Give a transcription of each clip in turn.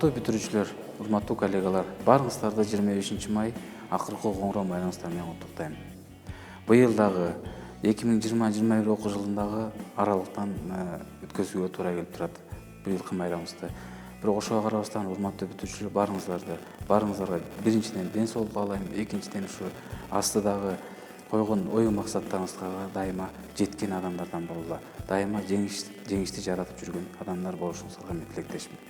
Урматтуу бүтүрүүчүлөр, урматтуу коллегалар, баарыңыздарды 25 май акыркы коңгуроо байланыштар менен куттуктайм. Быйыл дагы 2020-21 окуу жылындагы аралыктан өткөзүүгө туура келип турат быйылкы майрамыбызды. Бирок ошого карабастан урматтуу бүтүрүүчүлөр, баарыңыздарга биринчиден ден соолук каалайм, экинчиден ушу астыдагы койгон ою максаттарыңызга дайыма жеткен адамдардан болула, дайыма жеңишти жаратып жүргөн адамдар болушуңуздарга мен тилектешмин.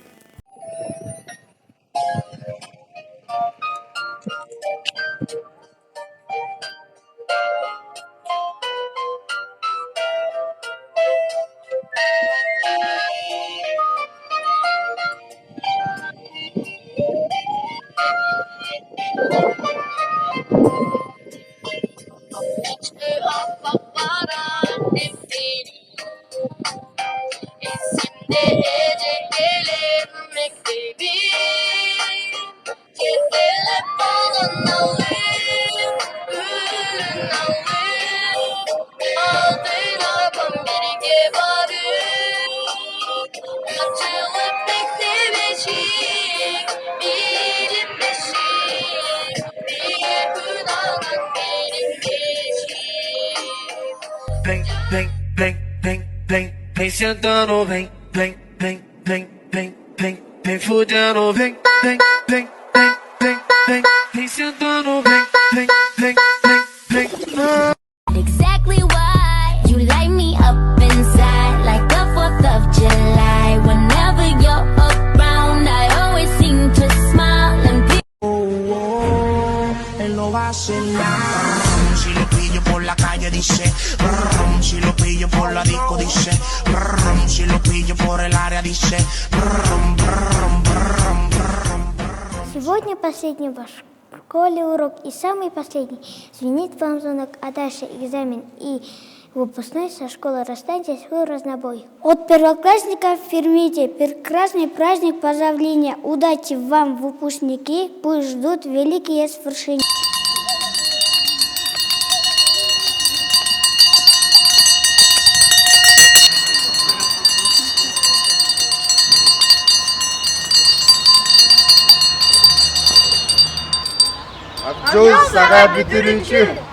Vem, vem, vem, vem, vem, vem sentando, vem, vem, vem, vem, vem, vem, vem fudendo, vem, vem, vem, vem, vem, vem, vem sentando, vem, vem, vem, vem, vem. Exactly why you light me up inside like the 4th of July. Whenever you're around, I always seem to smile and be. Él no va a hacer nada. Si lo pillo por la calle dice, si lo pillo por la disco dice, si lo pillo por el área dice. Сегодня последний ваш в школе урок и самый последний. Звенит вам звонок, а дальше экзамен и выпускной со школы. Расстаньтесь вы в разнобой. От первоклассников Фермите прекрасный праздник поздравления. Удачи вам, выпускники, пусть ждут великие свершения. Акчоу сага бүтүрүүчү.